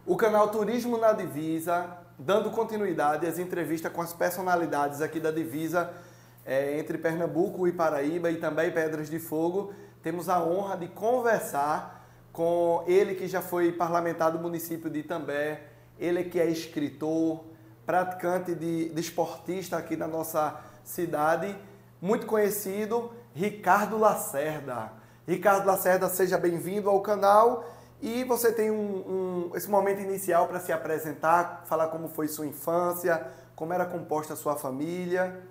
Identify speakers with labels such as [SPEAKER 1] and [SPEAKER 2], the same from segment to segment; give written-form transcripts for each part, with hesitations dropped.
[SPEAKER 1] O canal Turismo na Divisa, dando continuidade às entrevistas com as personalidades aqui da divisa, entre Pernambuco e Paraíba e também Pedras de Fogo. Temos a honra de conversar com ele que já foi parlamentar do município de Itambé, ele que é escritor, praticante de esportista aqui na nossa cidade, muito conhecido, Ricardo Lacerda. Ricardo Lacerda, seja bem-vindo ao canal. E você tem esse momento inicial para se apresentar, falar como foi sua infância, como era composta a sua família.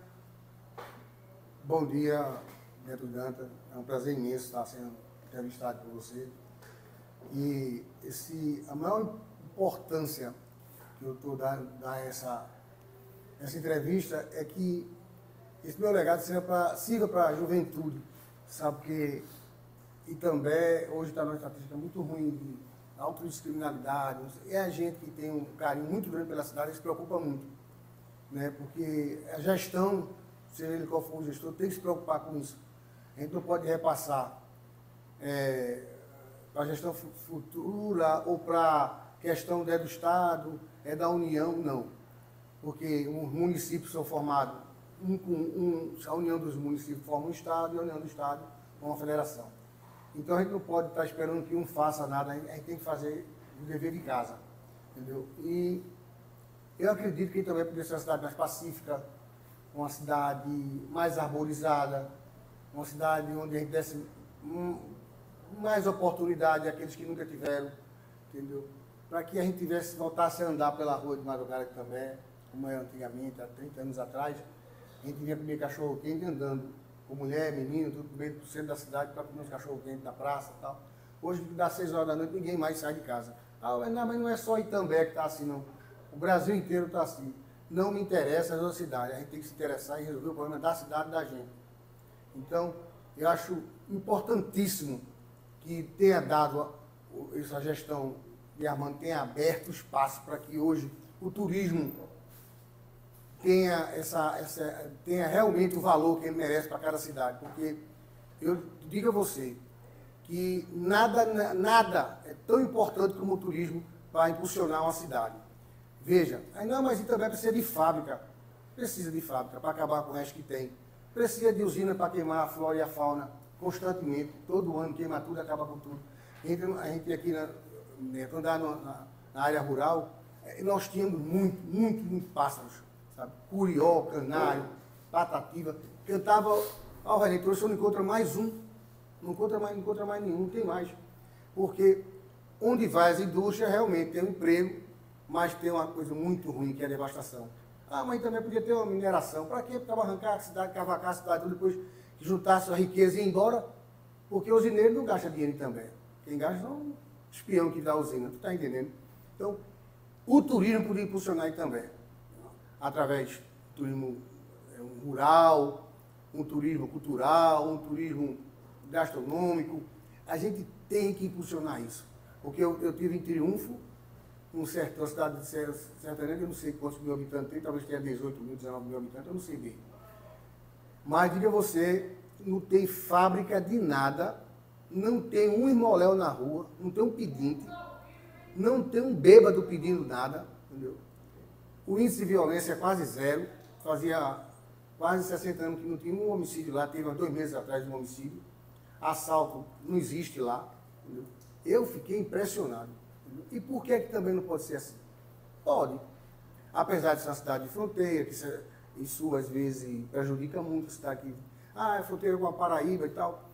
[SPEAKER 2] Bom dia, Neto Ganta. É um prazer imenso estar sendo entrevistado por você. E a maior importância que eu estou dando a essa entrevista é que esse meu legado sirva para a juventude, sabe? Porque Itambé hoje está numa estatística muito ruim de autodiscriminalidade. É a gente que tem um carinho muito grande pela cidade e se preocupa muito, né? Porque a gestão, seja ele qual for o gestor, tem que se preocupar com isso. A gente não pode repassar para a gestão futura ou para a questão do Estado, da União, não. Porque os municípios são formados, a União dos municípios forma um Estado e a União do Estado uma federação. Então a gente não pode estar esperando que um faça nada, a gente tem que fazer o dever de casa, entendeu? E eu acredito que também poderia ser uma cidade mais pacífica, uma cidade mais arborizada, uma cidade onde a gente desse mais oportunidade àqueles que nunca tiveram, entendeu? Para que a gente voltasse a andar pela rua de madrugada também, como era antigamente, há 30 anos atrás, a gente vinha comer cachorro quente andando, com mulher, menino, tudo no meio do centro da cidade para comer os cachorro quente na praça e tal. Hoje, das 6 horas da noite, ninguém mais sai de casa. Mas não é só Itambé que está assim, não. O Brasil inteiro está assim. Não me interessa a cidade. A gente tem que se interessar em resolver o problema da cidade da gente. Então, eu acho importantíssimo que tenha dado essa gestão de Armando, tenha aberto espaço para que hoje o turismo tenha realmente o valor que ele merece para cada cidade. Porque eu digo a você que nada é tão importante como o turismo para impulsionar uma cidade. Veja, não, mas também precisa de fábrica. Precisa de fábrica para acabar com o resto que tem. Precisa de usina para queimar a flora e a fauna constantemente. Todo ano queima tudo, acaba com tudo. A gente aqui, andar na área rural, nós tínhamos muito pássaros. Sabe? Curió, canário, patativa, cantava ao redor, você não encontra mais um, não encontra mais nenhum, não tem mais. Porque onde vai as indústrias realmente tem um emprego, mas tem uma coisa muito ruim que é a devastação. Mas também podia ter uma mineração. Para quê? Para arrancar a cidade, cavacar a cidade, depois juntar a riqueza e ir embora, porque o usineiro não gasta dinheiro também. Quem gasta é um espião que dá a usina, tu está entendendo? Então, o turismo podia impulsionar também. Através do turismo rural, um turismo cultural, um turismo gastronômico. A gente tem que impulsionar isso. Porque eu tive em Triunfo, uma cidade de sertaneja, eu não sei quantos mil habitantes tem, talvez tenha 18 mil, 19 mil habitantes, eu não sei bem. Mas diga você, não tem fábrica de nada, não tem um irmoléu na rua, não tem um pedinte, não tem um bêbado pedindo nada, entendeu? O índice de violência é quase zero. Fazia quase 60 anos que não tinha um homicídio lá. Teve 2 meses atrás um homicídio. Assalto não existe lá. Entendeu? Eu fiquei impressionado. Entendeu? E por que também não pode ser assim? Pode. Apesar de ser uma cidade de fronteira, que isso às vezes prejudica muito a cidade aqui. É fronteira com a Paraíba e tal.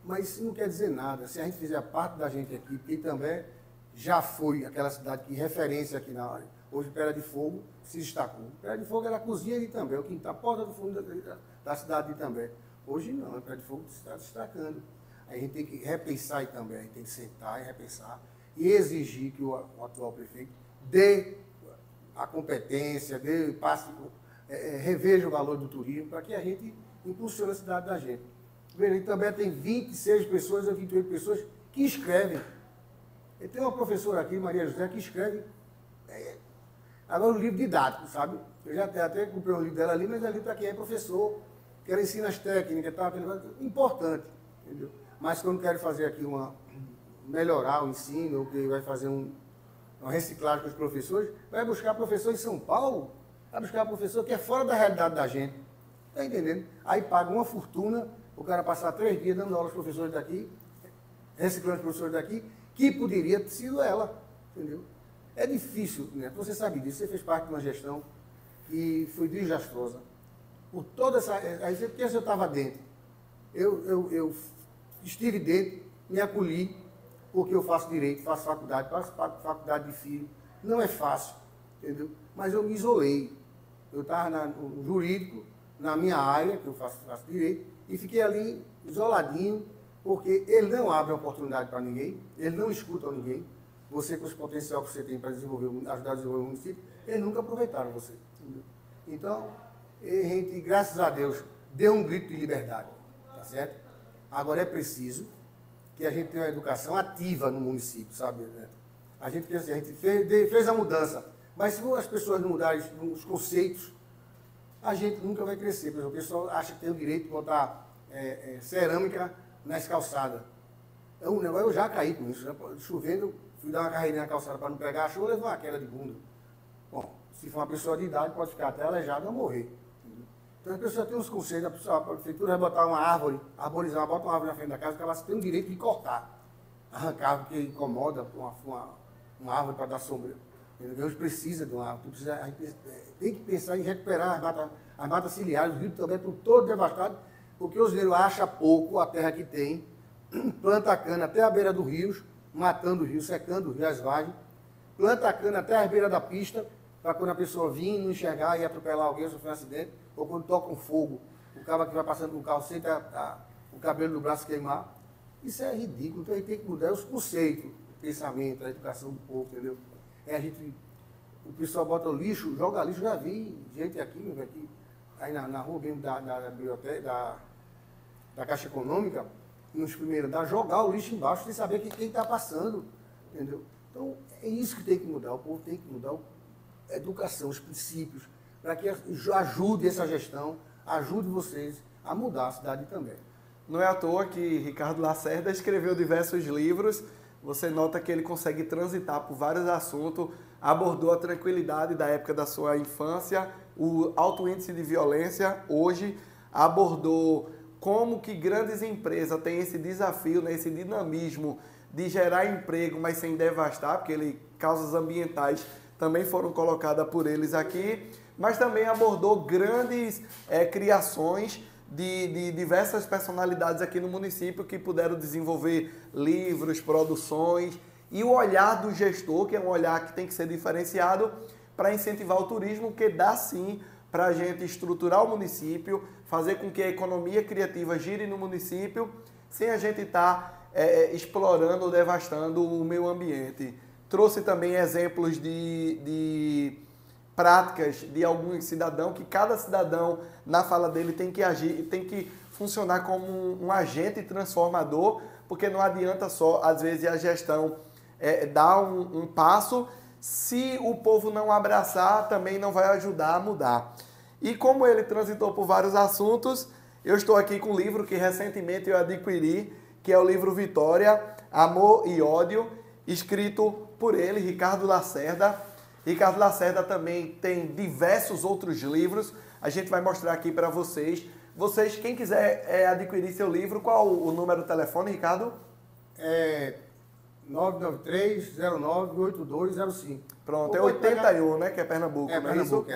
[SPEAKER 2] Mas isso não quer dizer nada. Se a gente fizer parte da gente aqui, porque também já foi aquela cidade que referência aqui na área. Hoje, Pedra de Fogo se destacou. Pedra de Fogo era a cozinha de Itambé, o quintal, a porta do fundo da cidade de Itambé. Hoje não, a Pedra de Fogo está destacando. A gente tem que repensar Itambé, a gente tem que sentar e repensar e exigir que o atual prefeito dê a competência, reveja o valor do turismo para que a gente impulsione a cidade da gente. Veja, Itambé tem 26 pessoas ou 28 pessoas que escrevem. E tem uma professora aqui, Maria José, que escreve agora um livro didático, sabe? Eu já até comprei um livro dela ali, mas é livro para quem é professor, que ela ensina as técnicas, tá? Importante, entendeu? Mas quando quero fazer aqui melhorar o ensino, ou que vai fazer uma reciclagem com os professores, vai buscar professor em São Paulo, vai buscar professor que é fora da realidade da gente. Está entendendo? Aí paga uma fortuna, o cara passar 3 dias dando aula aos professores daqui, reciclando os professores daqui, que poderia ter sido ela, entendeu? É difícil, né? Você sabe disso, você fez parte de uma gestão que foi desastrosa. Por toda essa... Aí você pensa, eu estava dentro. Eu estive dentro, me acolhi, porque eu faço direito, faço faculdade de filho. Não é fácil, entendeu? Mas eu me isolei. Eu estava no jurídico, na minha área, que eu faço direito, e fiquei ali isoladinho, porque ele não abre oportunidade para ninguém, ele não escuta ninguém. Você, com esse potencial que você tem para ajudar a desenvolver o município, eles nunca aproveitaram você. Entendeu? Então, a gente, graças a Deus, deu um grito de liberdade, tá certo? Agora é preciso que a gente tenha uma educação ativa no município, sabe? A gente pensa assim, a gente fez a mudança, mas se as pessoas não mudarem os conceitos, a gente nunca vai crescer. Por exemplo, o pessoal acha que tem o direito de botar cerâmica nas calçadas. Eu já caí com isso, né? Chovendo, fui dar uma carreirinha na calçada para não pegar a chuva, levou uma queda de bunda. Bom, se for uma pessoa de idade, pode ficar até aleijada ou morrer. Entendeu? Então a pessoa tem uns conceitos, a prefeitura vai botar uma árvore, arborizar, bota uma árvore na frente da casa, que ela tem o direito de cortar. Arrancar a árvore que incomoda, uma árvore para dar sombra. Deus precisa de uma árvore. A gente tem que pensar em recuperar as matas ciliares, os rios também estão todos devastados, porque os negros acham pouco a terra que tem, planta cana até a beira dos rios, matando o rio, secando o rio, as vargens, planta cana até a beira da pista, para quando a pessoa vir, não enxergar e atropelar alguém, sofrer um acidente, ou quando toca um fogo, o cara que vai passando com o carro sente o cabelo do braço queimar. Isso é ridículo, então a gente tem que mudar os conceitos, o pensamento, a educação do povo, entendeu? O pessoal bota o lixo, joga lixo, já vi gente aqui aí na rua mesmo da biblioteca, da Caixa Econômica, nos primeiros andares, jogar o lixo embaixo sem saber quem está passando, entendeu? Então, é isso que tem que mudar, o povo tem que mudar a educação, os princípios, para que ajude essa gestão, ajude vocês a mudar a cidade também.
[SPEAKER 1] Não é à toa que Ricardo Lacerda escreveu diversos livros, você nota que ele consegue transitar por vários assuntos, abordou a tranquilidade da época da sua infância, o alto índice de violência hoje, abordou como que grandes empresas têm esse desafio, né, esse dinamismo de gerar emprego, mas sem devastar, porque causas ambientais também foram colocadas por eles aqui, mas também abordou grandes criações de diversas personalidades aqui no município que puderam desenvolver livros, produções, e o olhar do gestor, que é um olhar que tem que ser diferenciado para incentivar o turismo, que dá sim para a gente estruturar o município, fazer com que a economia criativa gire no município, sem a gente estar explorando ou devastando o meio ambiente. Trouxe também exemplos de práticas de alguns cidadãos, que cada cidadão, na fala dele, tem que agir, tem que funcionar como um agente transformador, porque não adianta só, às vezes, a gestão dar um passo, se o povo não abraçar, também não vai ajudar a mudar. E como ele transitou por vários assuntos, eu estou aqui com um livro que recentemente eu adquiri, que é o livro Vitória, Amor e Ódio, escrito por ele, Ricardo Lacerda. Ricardo Lacerda também tem diversos outros livros, a gente vai mostrar aqui para vocês. Vocês, quem quiser adquirir seu livro, qual o número do telefone, Ricardo?
[SPEAKER 2] 993-098205.
[SPEAKER 1] Pronto, é 81, né? Que é Pernambuco.
[SPEAKER 2] Pernambuco,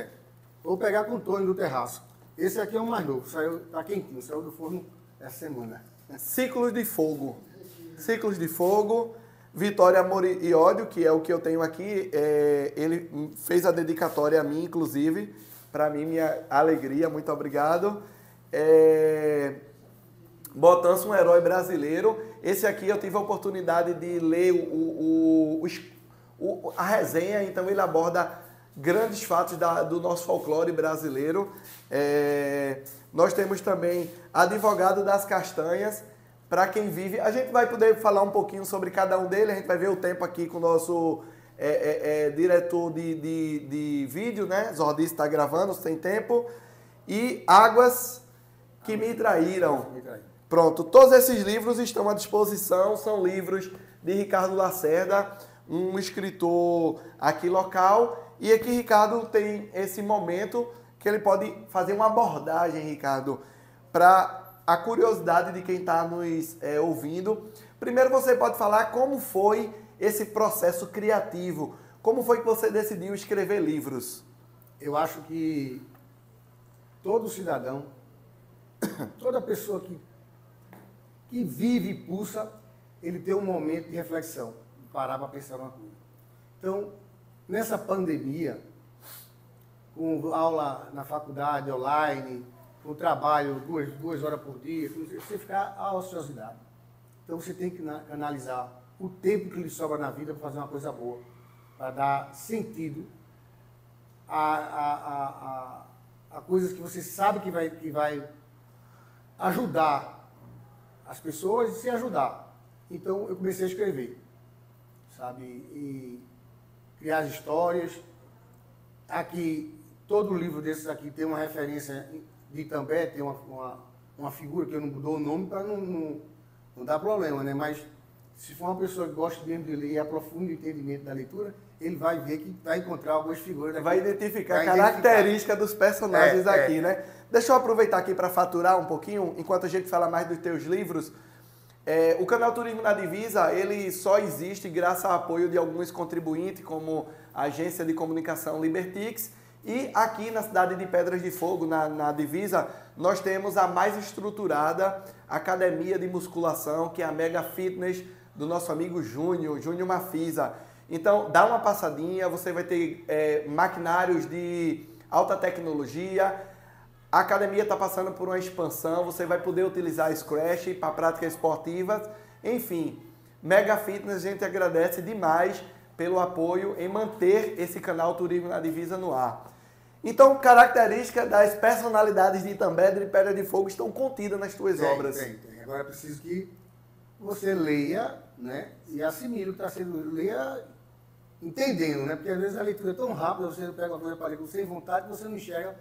[SPEAKER 2] Vou pegar com o Tony do Terraço. Esse aqui é o mais novo, tá quentinho, saiu do forno essa semana.
[SPEAKER 1] Ciclos de Fogo. Ciclos de Fogo, Vitória, Amor e Ódio, que é o que eu tenho aqui. Ele fez a dedicatória a mim, inclusive. Para mim, minha alegria, muito obrigado. Botanço, um herói brasileiro. Esse aqui eu tive a oportunidade de ler a resenha, então ele aborda grandes fatos do nosso folclore brasileiro. Nós temos também Advogado das Castanhas, para quem vive. A gente vai poder falar um pouquinho sobre cada um deles, a gente vai ver o tempo aqui com o nosso diretor de vídeo, né? Zordice está gravando, sem tempo. E Águas que me traíram. Pronto, todos esses livros estão à disposição, são livros de Ricardo Lacerda. um escritor aqui local. E aqui Ricardo tem esse momento que ele pode fazer uma abordagem, Ricardo, para a curiosidade de quem está nos ouvindo. Primeiro você pode falar como foi esse processo criativo, como foi que você decidiu escrever livros?
[SPEAKER 2] Eu acho que todo cidadão, toda pessoa que vive e pulsa, ele tem um momento de reflexão, de parar para pensar uma coisa. Então, nessa pandemia, com aula na faculdade online, com trabalho duas horas por dia, você fica à ociosidade. Então você tem que analisar o tempo que lhe sobra na vida para fazer uma coisa boa, para dar sentido a coisas que você sabe que vai ajudar as pessoas e se ajudar. Então eu comecei a escrever, sabe, e criar as histórias. Aqui, todo livro desses aqui tem uma referência de Itambé, tem uma figura que eu não dou o nome para não dar problema, né? Mas se for uma pessoa que gosta mesmo de ler e aprofunda o entendimento da leitura, ele vai ver que vai encontrar algumas figuras daqui.
[SPEAKER 1] Vai identificar a característica dos personagens aqui, né? Deixa eu aproveitar aqui para faturar um pouquinho, enquanto a gente fala mais dos teus livros. O canal Turismo na Divisa, ele só existe graças ao apoio de alguns contribuintes, como a agência de comunicação Libertix. E aqui na cidade de Pedras de Fogo, na Divisa, nós temos a mais estruturada academia de musculação, que é a Mega Fitness do nosso amigo Júnior Mafisa. Então, dá uma passadinha, você vai ter maquinários de alta tecnologia. A academia está passando por uma expansão, você vai poder utilizar Scratch para práticas esportivas. Enfim, Mega Fitness, a gente agradece demais pelo apoio em manter esse canal Turismo na Divisa no ar. Então, características das personalidades de Itambé e de Pedra de Fogo estão contidas nas tuas obras.
[SPEAKER 2] Tem. Agora é preciso que você leia, né, e assimile o que está sendo, leia entendendo, né? Porque às vezes a leitura é tão rápida, você pega uma coisa para ler sem vontade, você não enxerga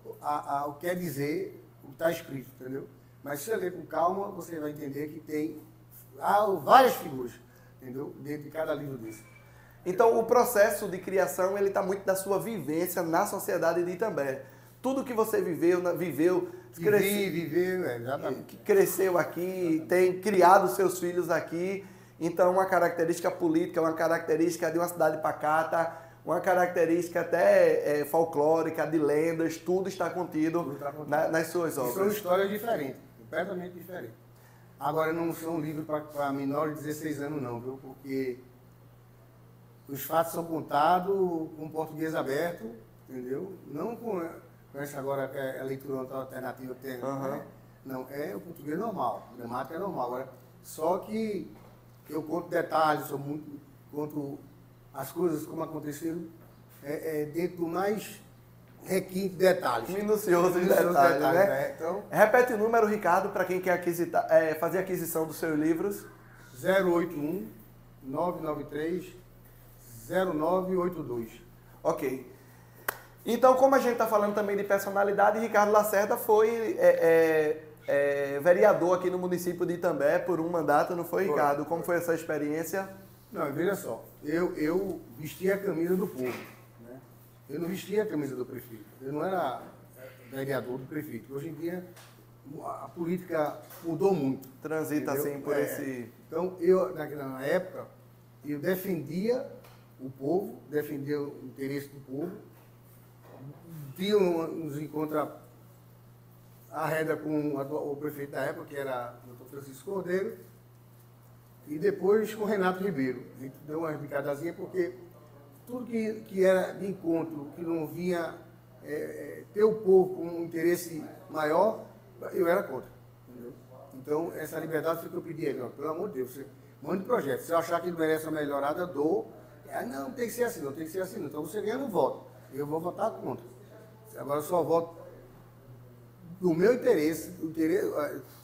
[SPEAKER 2] o que quer dizer, o que está escrito, entendeu? Mas se você ler com calma, você vai entender que tem várias figuras, entendeu? Dentro de cada livro desse.
[SPEAKER 1] Então, o processo de criação, ele está muito da sua vivência na sociedade de Itambé. Tudo que você viveu,
[SPEAKER 2] Exatamente.
[SPEAKER 1] Cresceu aqui, tem criado seus filhos aqui. Então, uma característica política, uma característica de uma cidade pacata, uma característica até folclórica, de lendas, tudo está contido nas suas obras.
[SPEAKER 2] São histórias diferentes, completamente diferentes. Agora, não são livros para menores de 16 anos, não, viu? Porque os fatos são contados com português aberto, entendeu? Não com essa agora que é a leitura alternativa que tem, né? Não, é o português normal, a gramática é normal. Agora, só que eu conto detalhes, conto as coisas como aconteceram dentro do mais requinte de detalhes.
[SPEAKER 1] Minucioso de detalhes, né? Então, repete o número, Ricardo, para quem quer fazer aquisição dos seus livros.
[SPEAKER 2] 081 993 0982.
[SPEAKER 1] Ok. Então, como a gente está falando também de personalidade, Ricardo Lacerda foi vereador aqui no município de Itambé por um mandato, não foi, Ricardo? Como foi essa experiência?
[SPEAKER 2] Não, veja só, eu vestia a camisa do povo, né? Eu não vestia a camisa do prefeito, eu não era vereador do prefeito. Hoje em dia, a política mudou muito.
[SPEAKER 1] Transita, entendeu? Assim por esse...
[SPEAKER 2] Então, eu, na época, eu defendia o povo, defendia o interesse do povo, tinha uns encontros à reda com o prefeito da época, que era o Dr. Francisco Cordeiro, e depois com o Renato Ribeiro. A gente deu uma brincadazinha porque tudo que era de encontro, que não vinha ter o povo com um interesse maior, eu era contra. Entendeu? Então, essa liberdade foi que eu pedi a ele, pelo amor de Deus, você mande projeto. Se eu achar que ele merece uma melhorada, eu dou. Não, tem que ser assim, não tem que ser assim. Então, você ganha no voto. Eu vou votar contra. Agora, eu só voto do meu interesse,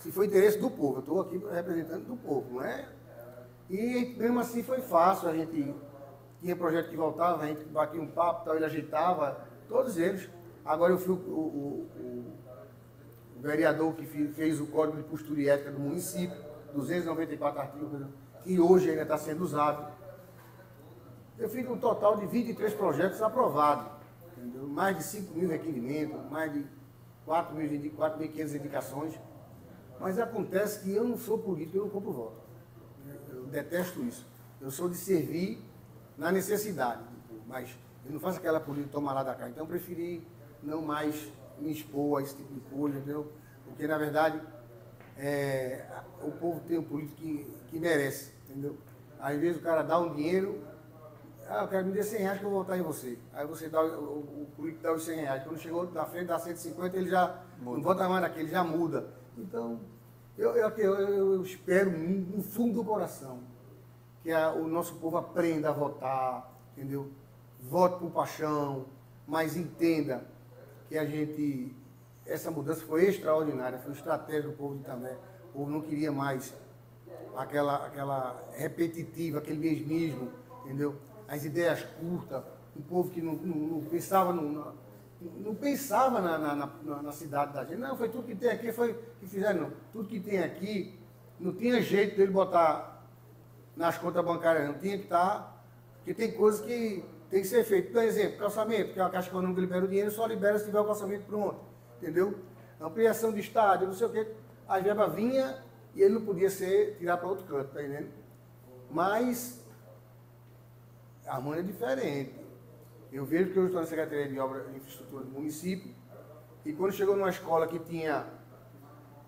[SPEAKER 2] se for interesse do povo. Eu estou aqui representando do povo, não é? E mesmo assim foi fácil, a gente tinha projeto que voltava, a gente batia um papo, tal, ele ajeitava, todos eles. Agora eu fui o vereador que fez o Código de Postura e Ética do município, 294 artigos, que hoje ainda está sendo usado. Eu fiz um total de 23 projetos aprovados, entendeu? Mais de 5 mil requerimentos, mais de 4.500 indicações. Mas acontece que eu não sou político, eu não compro voto. Eu detesto isso. Eu sou de servir na necessidade, mas eu não faço aquela política tomar lá da cá. Então eu preferi não mais me expor a esse tipo de coisa, entendeu? Porque, na verdade, o povo tem um político que merece, entendeu? Às vezes o cara dá um dinheiro, eu quero me dar 100 reais que eu vou votar em você. Aí você dá, o político dá os 100 reais. Quando chegou na frente, dá 150, ele já muda. Não vota mais naquele, já muda. Então, eu espero, no fundo do coração, que o nosso povo aprenda a votar, entendeu? Vote por paixão, mas entenda que essa mudança foi extraordinária, foi estratégia do povo de Itambé. O povo não queria mais aquela repetitiva, aquele mesmismo, entendeu? As ideias curtas, um povo que não pensava, não pensava na cidade da gente. Não, foi tudo que tem aqui, foi que fizeram, não. Tudo que tem aqui, não tinha jeito dele botar nas contas bancárias, não tinha que estar, porque tem coisas que tem que ser feitas. Por exemplo, calçamento, que é a Caixa Econômica libera o dinheiro, só libera se tiver o calçamento pronto, entendeu? Ampliação de estádio, não sei o quê. A verba vinha e ele não podia tirar para outro canto, tá entendendo? Mas a mãe é diferente. Eu vejo que eu estou na Secretaria de Obra e Infraestrutura do município e quando chegou numa escola que tinha,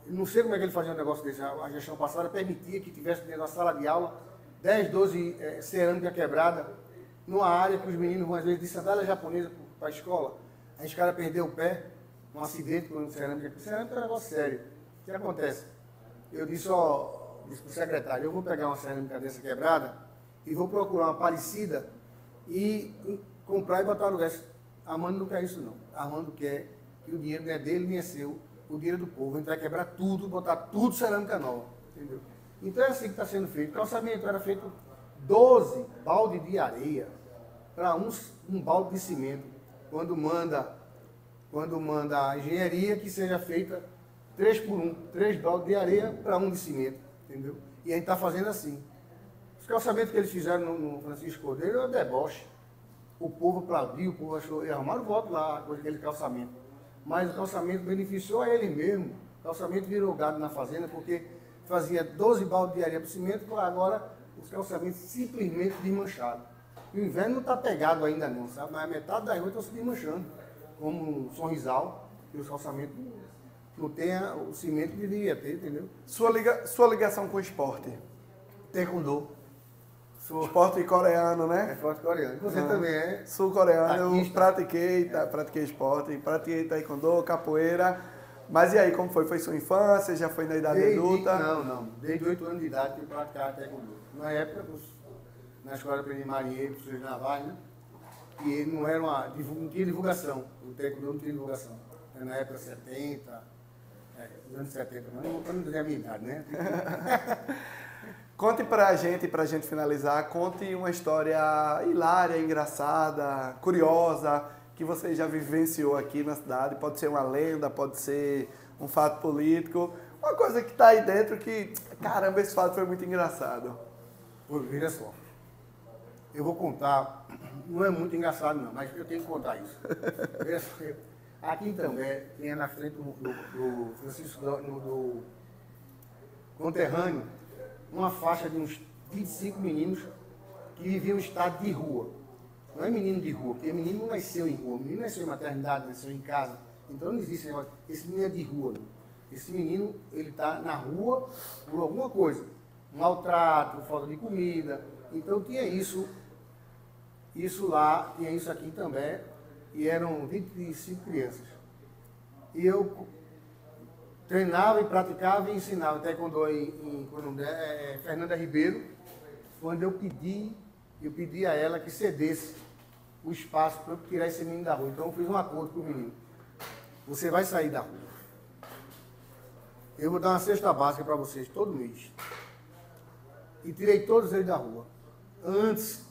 [SPEAKER 2] não sei como é que ele fazia um negócio desse, a gestão passada permitia que tivesse dentro da sala de aula 10, 12 cerâmica quebrada, numa área que os meninos vão às vezes de sandália japonesa para a escola. A escada perdeu o pé, um acidente com cerâmica. Cerâmica é um negócio sério. O que acontece? Eu disse para o secretário, eu vou pegar uma cerâmica dessa quebrada e vou procurar uma parecida e comprar e botar no lugar. Armando não quer isso não. Armando quer que o dinheiro não é dele nem é seu, o dinheiro do povo. A gente vai quebrar tudo, botar tudo cerâmica nova. Entendeu? Então é assim que está sendo feito. O calçamento era feito 12 balde de areia para um balde de cimento. Quando manda a engenharia que seja feita 3 por 1, 3 baldes de areia para 1 de cimento. Entendeu? E a gente está fazendo assim. Os calçamentos que eles fizeram no Francisco Cordeiro é um deboche. O povo aplaudiu, o povo achou, e arrumaram o voto lá, com aquele calçamento. Mas o calçamento beneficiou a ele mesmo. O calçamento virou gado na fazenda, porque fazia 12 baldes de areia para o cimento, agora os calçamentos simplesmente desmanchados. O inverno não está pegado ainda não, sabe? Mas a metade das ruas estão se desmanchando, como um Sorrisal, que os calçamentos não tem o cimento que deveria ter, entendeu?
[SPEAKER 1] Sua ligação com o esporte?
[SPEAKER 2] Taekwondo.
[SPEAKER 1] Esporte coreano, né?
[SPEAKER 2] É esporte coreano. Você também é?
[SPEAKER 1] Sul-coreano, eu pratiquei esporte, pratiquei taekwondo, capoeira. Mas e aí, como foi? Foi sua infância? Já foi na idade adulta?
[SPEAKER 2] Não. Desde 8 anos de idade que eu praticava taekwondo. Na época, na escola aprendi marinheiro, professores navais, né? E não tinha divulgação. O taekwondo não tinha divulgação. Era na época 70, nos anos 70, mas não vou dizer a minha idade, né?
[SPEAKER 1] Conte pra gente finalizar, conte uma história hilária, engraçada, curiosa, que você já vivenciou aqui na cidade. Pode ser uma lenda, pode ser um fato político, uma coisa que está aí dentro que, caramba, esse fato foi muito engraçado.
[SPEAKER 2] Pô, veja só, eu vou contar, não é muito engraçado não, mas eu tenho que contar isso. Veja só, aqui em Itambé, tinha na frente do Francisco, do conterrâneo, uma faixa de uns 25 meninos que viviam em estado de rua. Não é menino de rua, porque menino não nasceu em rua, menino nasceu em maternidade, nasceu em casa. Então não existe negócio. Esse menino é de rua. Não. Esse menino, ele está na rua por alguma coisa. Maltrato, falta de comida. Então tinha isso lá, tinha isso aqui também, e eram 25 crianças. E eu treinava e praticava e ensinava taekwondo em Fernanda Ribeiro, quando eu pedi a ela que cedesse o espaço para eu tirar esse menino da rua. Então eu fiz um acordo com o menino. Você vai sair da rua. Eu vou dar uma cesta básica para vocês todo mês. E tirei todos eles da rua. Antes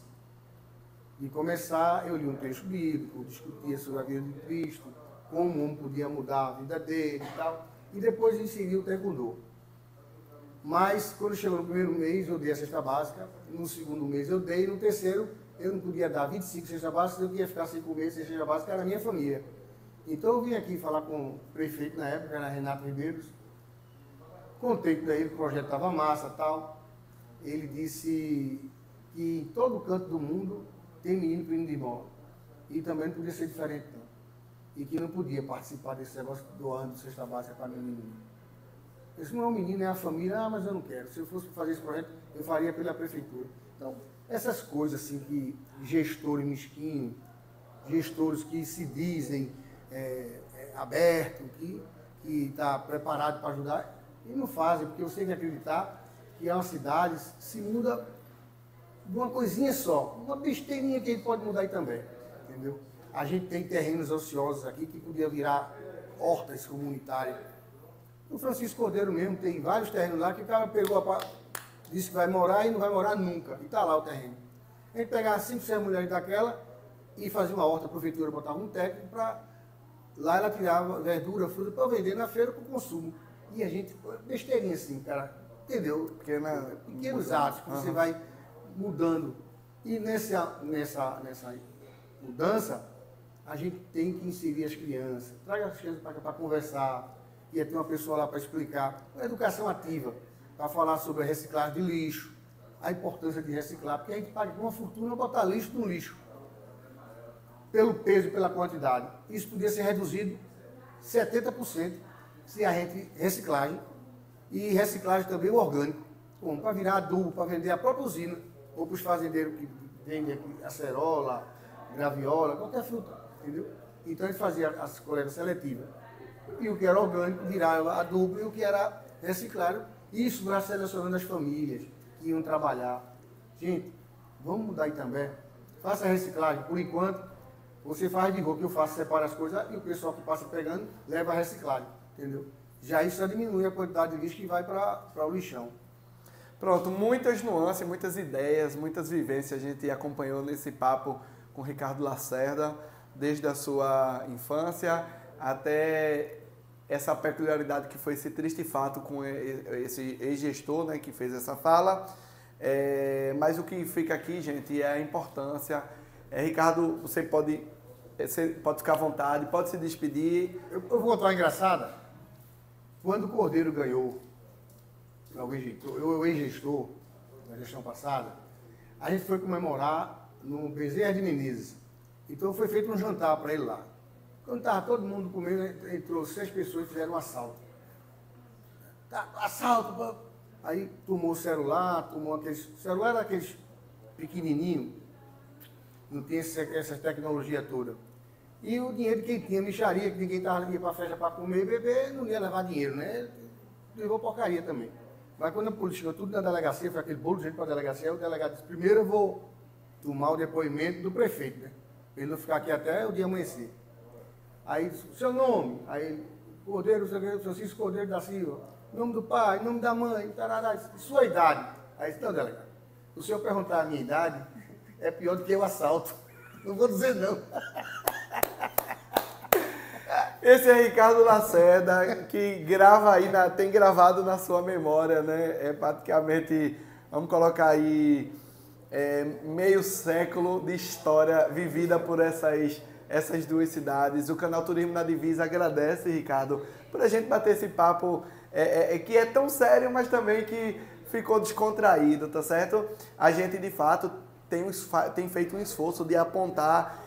[SPEAKER 2] de começar, eu li um texto bíblico, discutia sobre a vida de Cristo, como o homem podia mudar a vida dele e tal. E depois inseri o taekwondo. Mas, quando chegou no primeiro mês, eu dei a cesta básica. No segundo mês eu dei. No terceiro, eu não podia dar 25 cestas básicas, eu ia ficar sem comer cestas básicas, era a minha família. Então eu vim aqui falar com o prefeito na época, era Renato Ribeiro, contei para ele que o projeto estava massa e tal. Ele disse que em todo canto do mundo tem menino pedindo de esmola. E também não podia ser diferente, não. E que não podia participar desse negócio doando cesta básica para menino. Esse não é um menino, é a família, mas eu não quero. Se eu fosse fazer esse projeto, eu faria pela prefeitura. Então, essas coisas assim que gestores mesquinhos, gestores que se dizem abertos, que está preparado para ajudar, e não fazem, porque eu sei que acreditar que é uma cidade, se muda de uma coisinha só, uma besteirinha que a gente pode mudar aí também, entendeu? A gente tem terrenos ociosos aqui que podia virar hortas comunitárias. O Francisco Cordeiro mesmo tem vários terrenos lá que o cara pegou, disse que vai morar e não vai morar nunca, e está lá o terreno. A gente pegava 5, 6 mulheres daquela e fazia uma horta, a prefeitura botava um técnico para... Lá ela tirava verdura, fruta para vender na feira para o consumo. E a gente, besteirinha assim, cara, entendeu? Pequenos atos que você vai mudando. E nessa mudança, a gente tem que inserir as crianças. Traga as crianças para conversar. Ia ter uma pessoa lá para explicar. Uma educação ativa, para falar sobre a reciclagem de lixo, a importância de reciclar, porque a gente paga uma fortuna botar lixo no lixo. Pelo peso e pela quantidade. Isso podia ser reduzido 70% se a gente reciclagem e reciclagem também o orgânico, como para virar adubo, para vender a própria usina, ou para os fazendeiros que vendem aqui acerola, graviola, qualquer fruta, entendeu? Então a gente fazia as coletas seletivas. E o que era orgânico virava adubo e o que era reciclado, isso vai selecionando as famílias que iam trabalhar. Gente, vamos mudar aí também. Faça a reciclagem, por enquanto. Você faz de rua, que eu faço, separa as coisas e o pessoal que passa pegando leva a reciclagem, entendeu? Já isso já diminui a quantidade de lixo que vai para o lixão.
[SPEAKER 1] Pronto, muitas nuances, muitas ideias, muitas vivências a gente acompanhou nesse papo com o Ricardo Lacerda, desde a sua infância até essa peculiaridade que foi esse triste fato com esse ex-gestor, né, que fez essa fala. Mas o que fica aqui, gente, é a importância. Ricardo, você pode ficar à vontade, pode se despedir.
[SPEAKER 2] Eu vou contar uma engraçada. Quando o Cordeiro ganhou, o ex-gestor, na gestão passada, a gente foi comemorar no Bezerra de Menezes. Então foi feito um jantar para ele lá. Quando estava todo mundo comendo, entrou 6 pessoas e fizeram um assalto. Assalto! Aí tomou o celular, celular era aqueles pequenininhos, não tinha essa tecnologia toda. E o dinheiro de quem tinha mixaria, que ninguém estava ali para a festa para comer e beber, não ia levar dinheiro, né? Levou porcaria também. Mas quando a polícia chegou tudo na delegacia, foi aquele bolo de gente para a delegacia, o delegado disse, primeiro eu vou tomar o depoimento do prefeito, né? Para ele não ficar aqui até o dia amanhecer. Aí disse, seu nome? Aí, Cordeiro, Francisco Cordeiro da Silva. Nome do pai, nome da mãe, tarará, sua idade. Aí disse, não, delegado, se o senhor perguntar a minha idade, é pior do que o assalto. Não vou dizer não.
[SPEAKER 1] Esse é Ricardo Lacerda, que grava aí, tem gravado na sua memória, né? É praticamente, vamos colocar aí, meio século de história vivida por essas duas cidades. O canal Turismo na Divisa agradece, Ricardo, por a gente bater esse papo que é tão sério, mas também que ficou descontraído, tá certo? A gente, de fato, tem feito um esforço de apontar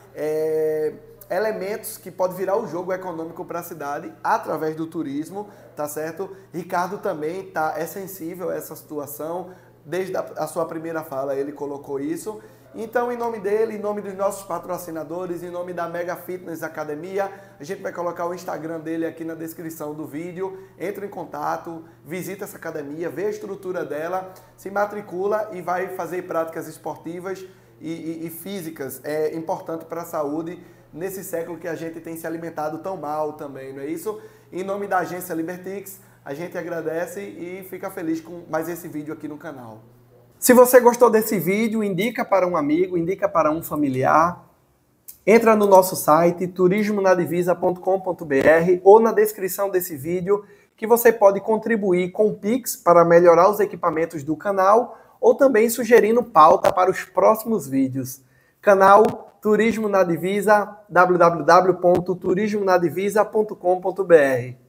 [SPEAKER 1] elementos que podem virar o jogo econômico para a cidade através do turismo, tá certo? Ricardo também é sensível a essa situação, desde a sua primeira fala ele colocou isso. Então, em nome dele, em nome dos nossos patrocinadores, em nome da Mega Fitness Academia, a gente vai colocar o Instagram dele aqui na descrição do vídeo. Entra em contato, visita essa academia, vê a estrutura dela, se matricula e vai fazer práticas esportivas e físicas. É importante para a saúde nesse século que a gente tem se alimentado tão mal também, não é isso? Em nome da agência Libertix, a gente agradece e fica feliz com mais esse vídeo aqui no canal. Se você gostou desse vídeo, indica para um amigo, indica para um familiar. Entra no nosso site turismonadivisa.com.br ou na descrição desse vídeo que você pode contribuir com o Pix para melhorar os equipamentos do canal ou também sugerindo pauta para os próximos vídeos. Canal Turismo na Divisa, www.turismonadivisa.com.br.